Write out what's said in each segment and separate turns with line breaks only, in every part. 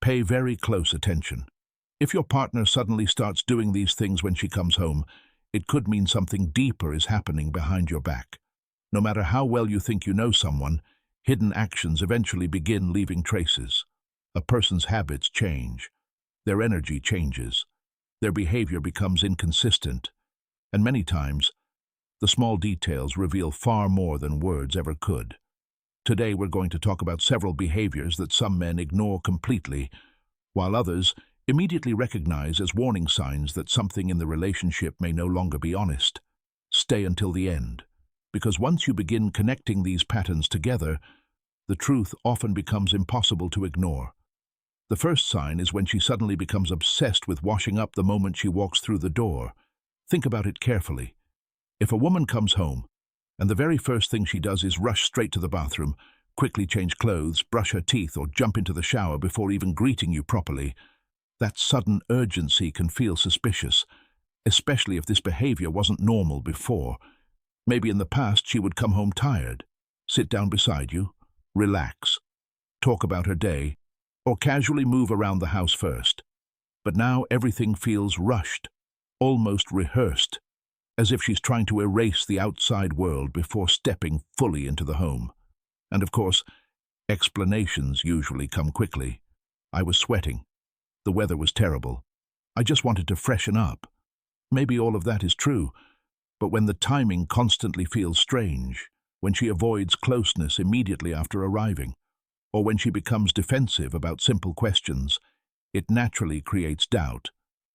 Pay very close attention. If your partner suddenly starts doing these things when she comes home, it could mean something deeper is happening behind your back. No matter how well you think you know someone, hidden actions eventually begin leaving traces. A person's habits change. Their energy changes. Their behavior becomes inconsistent. And many times, the small details reveal far more than words ever could. Today we're going to talk about several behaviors that some men ignore completely, while others immediately recognize as warning signs that something in the relationship may no longer be honest. Stay until the end, because once you begin connecting these patterns together, the truth often becomes impossible to ignore. The first sign is when she suddenly becomes obsessed with washing up the moment she walks through the door. Think about it carefully. If a woman comes home, and the very first thing she does is rush straight to the bathroom, quickly change clothes, brush her teeth, or jump into the shower before even greeting you properly, that sudden urgency can feel suspicious, especially if this behavior wasn't normal before. Maybe in the past she would come home tired, sit down beside you, relax, talk about her day, or casually move around the house first. But now everything feels rushed, almost rehearsed, as if she's trying to erase the outside world before stepping fully into the home. And of course, explanations usually come quickly. I was sweating. The weather was terrible. I just wanted to freshen up. Maybe all of that is true, but when the timing constantly feels strange, when she avoids closeness immediately after arriving, or when she becomes defensive about simple questions, it naturally creates doubt.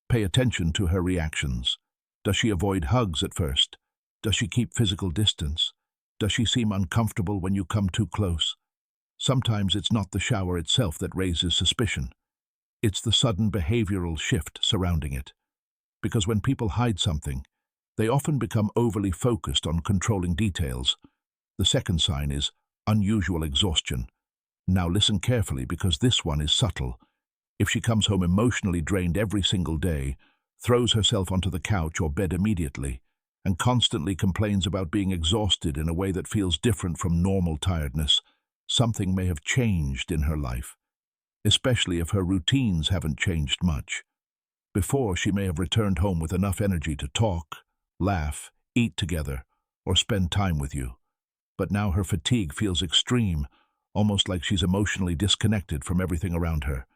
Pay attention to her reactions. Does she avoid hugs at first? Does she keep physical distance? Does she seem uncomfortable when you come too close? Sometimes it's not the shower itself that raises suspicion. It's the sudden behavioral shift surrounding it. Because when people hide something, they often become overly focused on controlling details. The second sign is unusual exhaustion. Now listen carefully, because this one is subtle. If she comes home emotionally drained every single day, throws herself onto the couch or bed immediately, and constantly complains about being exhausted in a way that feels different from normal tiredness, something may have changed in her life, especially if her routines haven't changed much. Before, she may have returned home with enough energy to talk, laugh, eat together, or spend time with you. But now her fatigue feels extreme, almost like she's emotionally disconnected from everything around her.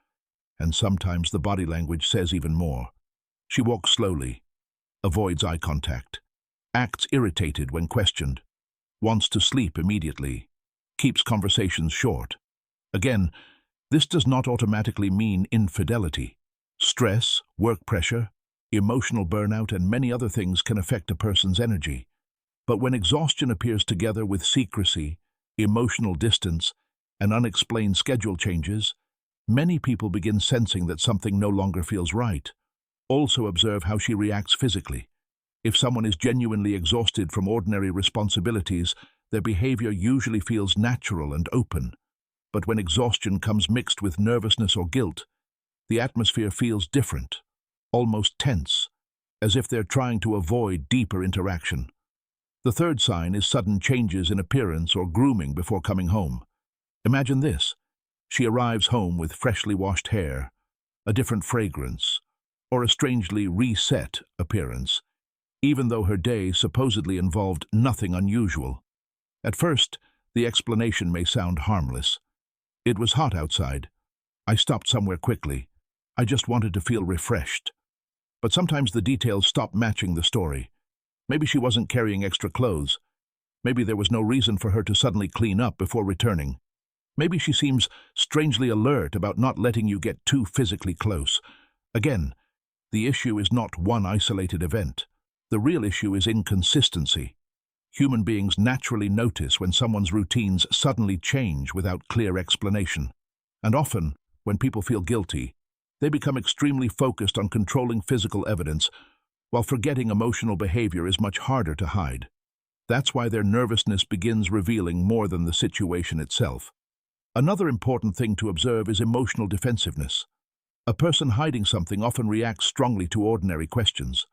And sometimes the body language says even more. She walks slowly, avoids eye contact, acts irritated when questioned, wants to sleep immediately, keeps conversations short. Again, this does not automatically mean infidelity. Stress, work pressure, emotional burnout, and many other things can affect a person's energy. But when exhaustion appears together with secrecy, emotional distance, and unexplained schedule changes, many people begin sensing that something no longer feels right. Also observe how she reacts physically. If someone is genuinely exhausted from ordinary responsibilities, their behavior usually feels natural and open. But when exhaustion comes mixed with nervousness or guilt, the atmosphere feels different, almost tense, as if they're trying to avoid deeper interaction. The third sign is sudden changes in appearance or grooming before coming home. Imagine this. She arrives home with freshly washed hair, a different fragrance, or a strangely reset appearance, even though her day supposedly involved nothing unusual. At first, the explanation may sound harmless. It was hot outside. I stopped somewhere quickly. I just wanted to feel refreshed. But sometimes the details stop matching the story. Maybe she wasn't carrying extra clothes. Maybe there was no reason for her to suddenly clean up before returning. Maybe she seems strangely alert about not letting you get too physically close. Again, the issue is not one isolated event. The real issue is inconsistency. Human beings naturally notice when someone's routines suddenly change without clear explanation. And often, when people feel guilty, they become extremely focused on controlling physical evidence, while forgetting emotional behavior is much harder to hide. That's why their nervousness begins revealing more than the situation itself. Another important thing to observe is emotional defensiveness. A person hiding something often reacts strongly to ordinary questions.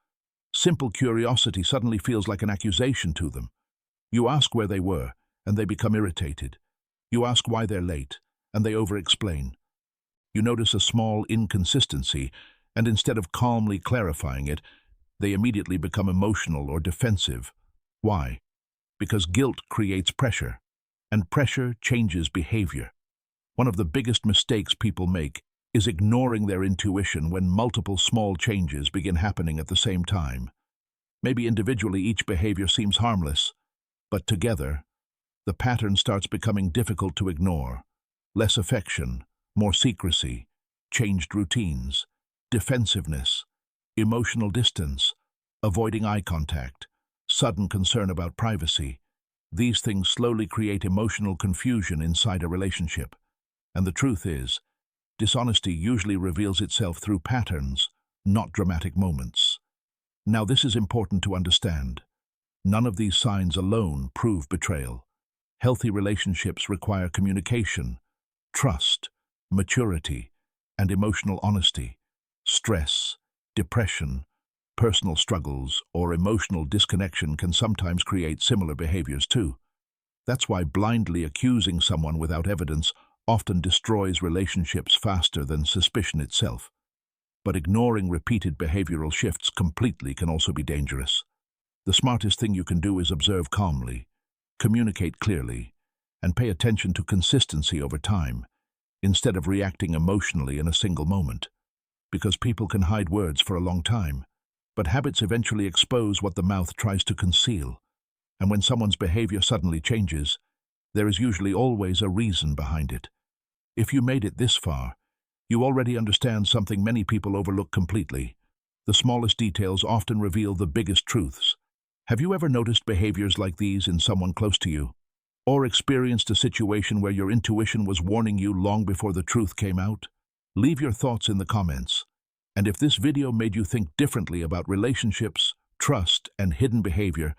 Simple curiosity suddenly feels like an accusation to them. You ask where they were, and they become irritated. You ask why they're late, and they over-explain. You notice a small inconsistency, and instead of calmly clarifying it, they immediately become emotional or defensive. Why? Because guilt creates pressure, and pressure changes behavior. One of the biggest mistakes people make is ignoring their intuition when multiple small changes begin happening at the same time. Maybe individually each behavior seems harmless, but together, the pattern starts becoming difficult to ignore. Less affection, more secrecy, changed routines, defensiveness, emotional distance, avoiding eye contact, sudden concern about privacy. These things slowly create emotional confusion inside a relationship. And the truth is, dishonesty usually reveals itself through patterns, not dramatic moments. Now, this is important to understand. None of these signs alone prove betrayal. Healthy relationships require communication, trust, maturity, and emotional honesty. Stress, depression, personal struggles, or emotional disconnection can sometimes create similar behaviors too. That's why blindly accusing someone without evidence often destroys relationships faster than suspicion itself. But ignoring repeated behavioral shifts completely can also be dangerous. The smartest thing you can do is observe calmly, communicate clearly, and pay attention to consistency over time, instead of reacting emotionally in a single moment. Because people can hide words for a long time, but habits eventually expose what the mouth tries to conceal. And when someone's behavior suddenly changes, there is usually always a reason behind it. If you made it this far, you already understand something many people overlook completely. The smallest details often reveal the biggest truths. Have you ever noticed behaviors like these in someone close to you? Or experienced a situation where your intuition was warning you long before the truth came out? Leave your thoughts in the comments. And if this video made you think differently about relationships, trust, and hidden behavior,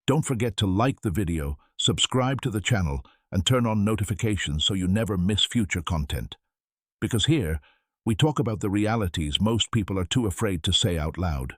don't forget to like the video, subscribe to the channel, and turn on notifications so you never miss future content. Because here, we talk about the realities most people are too afraid to say out loud.